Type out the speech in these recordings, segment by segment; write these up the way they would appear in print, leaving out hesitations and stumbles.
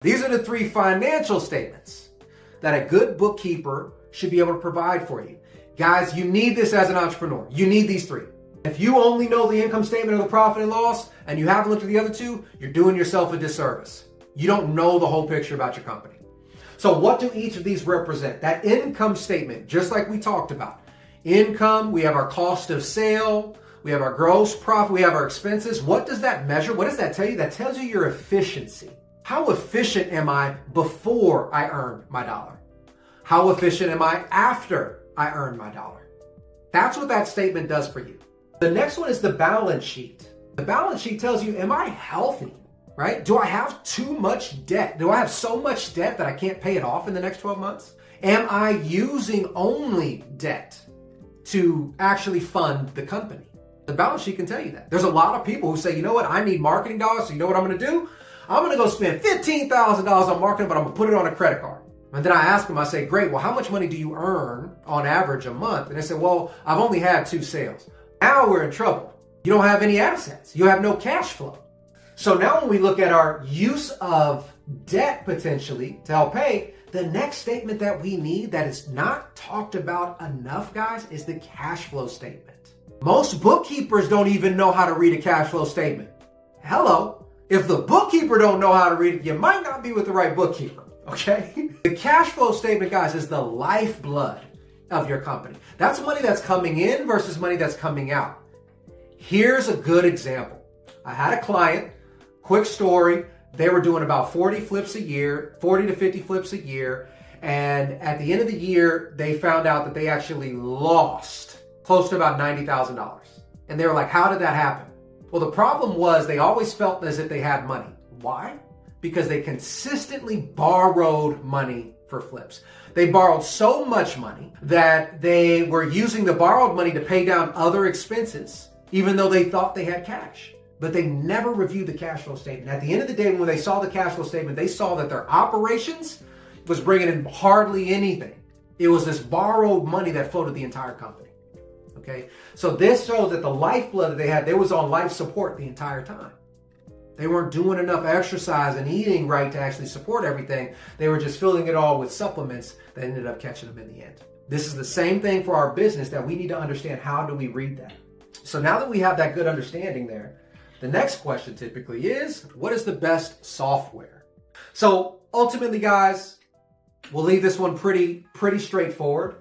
These are the 3 financial statements that a good bookkeeper should be able to provide for you. Guys, you need this as an entrepreneur. You need these 3. If you only know the income statement or the profit and loss and you haven't looked at the other 2, you're doing yourself a disservice. You don't know the whole picture about your company. So what do each of these represent? That income statement, just like we talked about. Income, we have our cost of sale, we have our gross profit, we have our expenses. What does that measure? What does that tell you? That tells you your efficiency. How efficient am I before I earn my dollar? How efficient am I after I earn my dollar? That's what that statement does for you. The next one is the balance sheet. The balance sheet tells you, am I healthy, right? Do I have too much debt? Do I have so much debt that I can't pay it off in the next 12 months? Am I using only debt to actually fund the company? The balance sheet can tell you that. There's a lot of people who say, you know what, I need marketing dollars, so you know what I'm gonna do? I'm gonna go spend $15,000 on marketing, but I'm gonna put it on a credit card. And then I ask them, I say, great, well, how much money do you earn on average a month? And they say, well, I've only had 2 sales. Now we're in trouble. You don't have any assets. You have no cash flow. So now when we look at our use of debt potentially to help pay, the next statement that we need that is not talked about enough, guys, is the cash flow statement. Most bookkeepers don't even know how to read a cash flow statement. Hello. If the bookkeeper don't know how to read it, you might not be with the right bookkeeper, okay? The cash flow statement, guys, is the lifeblood of your company. That's money that's coming in versus money that's coming out. Here's a good example. I had a client, quick story, they were doing about 40 flips a year, 40 to 50 flips a year, and at the end of the year, they found out that they actually lost close to about $90,000. And they were like, how did that happen? Well, the problem was they always felt as if they had money. Why? Because they consistently borrowed money for flips. They borrowed so much money that they were using the borrowed money to pay down other expenses, even though they thought they had cash. But they never reviewed the cash flow statement. At the end of the day, when they saw the cash flow statement, they saw that their operations was bringing in hardly anything. It was this borrowed money that floated the entire company. Okay, so this shows that the lifeblood that they had, they was on life support the entire time. They weren't doing enough exercise and eating right to actually support everything. They were just filling it all with supplements that ended up catching them in the end. This is the same thing for our business that we need to understand. How do we read that? So now that we have that good understanding there, the next question typically is, what is the best software? So ultimately, guys, we'll leave this one pretty straightforward.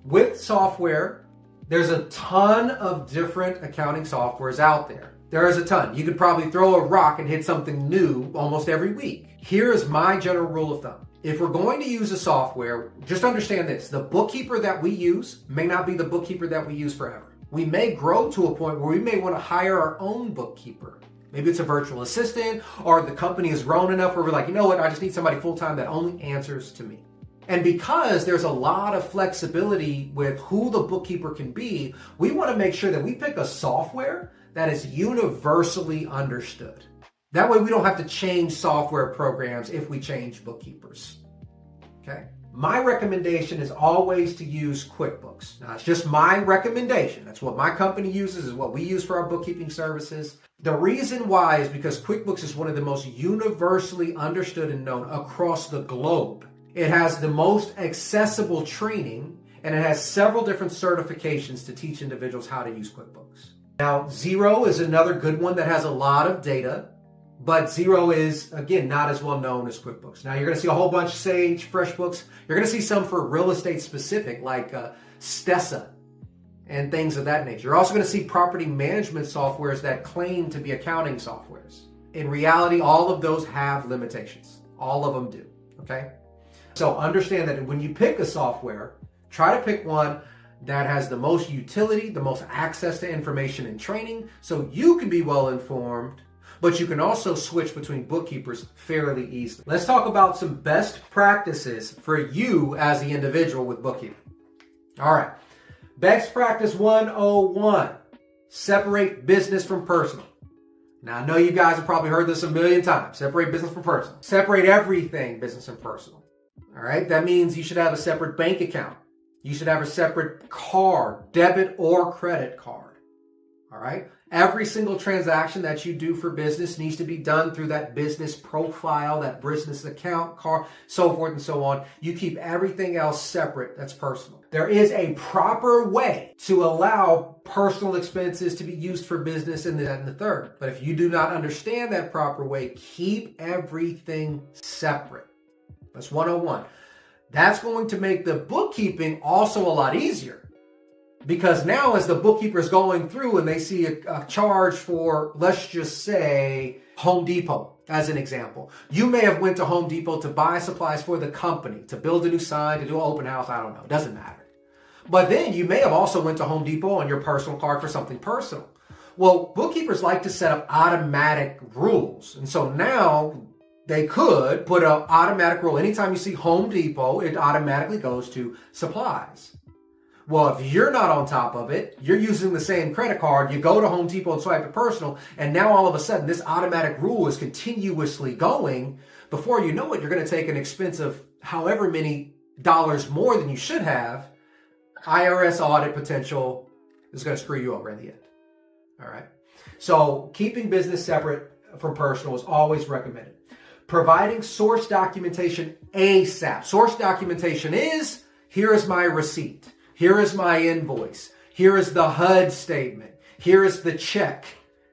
With software, there's a ton of different accounting softwares out there. There is a ton. You could probably throw a rock and hit something new almost every week. Here is my general rule of thumb. If we're going to use a software, just understand this. The bookkeeper that we use may not be the bookkeeper that we use forever. We may grow to a point where we may want to hire our own bookkeeper. Maybe it's a virtual assistant, or the company has grown enough where we're like, you know what, I just need somebody full-time that only answers to me. And because there's a lot of flexibility with who the bookkeeper can be, we want to make sure that we pick a software that is universally understood. That way we don't have to change software programs if we change bookkeepers. Okay? My recommendation is always to use QuickBooks. Now, it's just my recommendation. That's what my company uses, is what we use for our bookkeeping services. The reason why is because QuickBooks is one of the most universally understood and known across the globe. It has the most accessible training, and it has several different certifications to teach individuals how to use QuickBooks. Now, Xero is another good one that has a lot of data, but Xero is, again, not as well known as QuickBooks. Now, you're going to see a whole bunch of Sage, FreshBooks. You're going to see some for real estate specific, like Stessa and things of that nature. You're also going to see property management softwares that claim to be accounting softwares. In reality, all of those have limitations. All of them do, okay? So understand that when you pick a software, try to pick one that has the most utility, the most access to information and training, so you can be well informed, but you can also switch between bookkeepers fairly easily. Let's talk about some best practices for you as the individual with bookkeeping. All right, best practice 101, separate business from personal. Now, I know you guys have probably heard this a million times, separate business from personal. Separate everything business and personal. All right, that means you should have a separate bank account. You should have a separate card, debit or credit card. All right, Every single transaction that you do for business needs to be done through that business profile, that business account, card, so forth and so on. You keep everything else separate. That's personal. There is a proper way to allow personal expenses to be used for business and that and the third. But if you do not understand that proper way, keep everything separate. That's 101. That's going to make the bookkeeping also a lot easier. Because now as the bookkeeper is going through and they see a charge for, let's just say, Home Depot, as an example. You may have went to Home Depot to buy supplies for the company, to build a new sign, to do an open house, I don't know, it doesn't matter. But then you may have also went to Home Depot on your personal card for something personal. Well, bookkeepers like to set up automatic rules. And so now they could put an automatic rule. Anytime you see Home Depot, it automatically goes to supplies. Well, if you're not on top of it, you're using the same credit card, you go to Home Depot and swipe it personal, and now all of a sudden this automatic rule is continuously going. Before you know it, you're going to take an expense of however many dollars more than you should have. IRS audit potential is going to screw you over in the end. All right. So keeping business separate from personal is always recommended. Providing source documentation ASAP. Source documentation is, here is my receipt. Here is my invoice. Here is the HUD statement. Here is the check.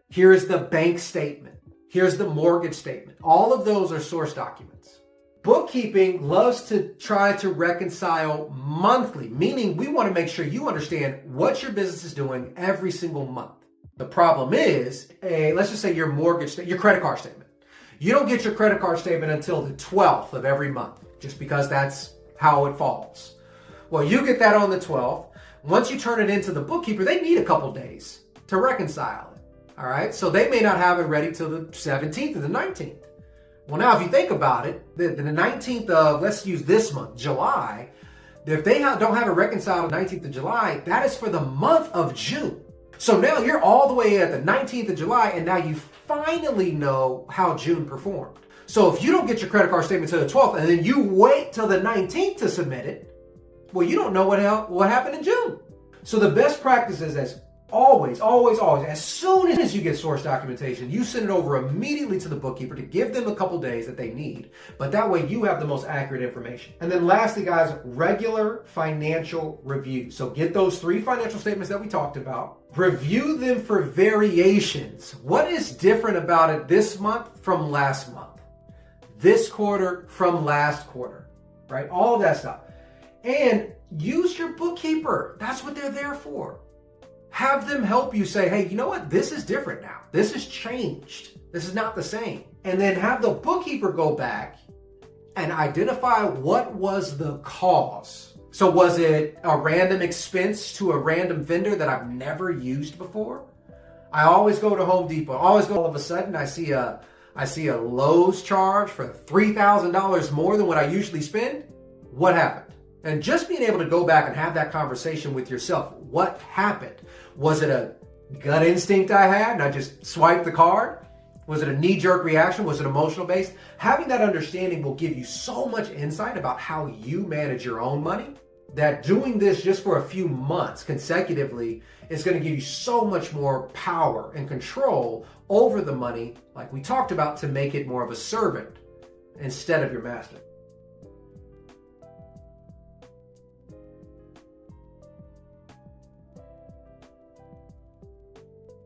Here is the bank statement. Here's the mortgage statement. All of those are source documents. Bookkeeping loves to try to reconcile monthly, meaning we want to make sure you understand what your business is doing every single month. The problem is, let's just say your your credit card statement. You don't get your credit card statement until the 12th of every month, just because that's how it falls. Well, you get that on the 12th. Once you turn it into the bookkeeper, they need a couple days to reconcile it. All right. So they may not have it ready till the 17th or the 19th. Well, now if you think about it, the 19th of, let's use this month, July, if they don't have it reconciled on the 19th of July, that is for the month of June. So now you're all the way at the 19th of July, and now you finally know how June performed. So if you don't get your credit card statement till the 12th, and then you wait till the 19th to submit it, well, you don't know what happened in June. So the best practice is as always, as soon as you get source documentation, you send it over immediately to the bookkeeper to give them a couple days that they need. But that way you have the most accurate information. And then lastly, guys, regular financial review. So get those 3 financial statements that we talked about. Review them for variations. What is different about it this month from last month? This quarter from last quarter, right? All of that stuff. And use your bookkeeper. That's what they're there for. Have them help you say, hey, you know what? This is different now. This has changed. This is not the same. And then have the bookkeeper go back and identify what was the cause. So was it a random expense to a random vendor that I've never used before? I always go to Home Depot. All of a sudden I see a Lowe's charge for $3,000 more than what I usually spend. What happened? And just being able to go back and have that conversation with yourself. What happened? Was it a gut instinct I had and I just swiped the card? Was it a knee-jerk reaction? Was it emotional based? Having that understanding will give you so much insight about how you manage your own money that doing this just for a few months consecutively is going to give you so much more power and control over the money, like we talked about, to make it more of a servant instead of your master.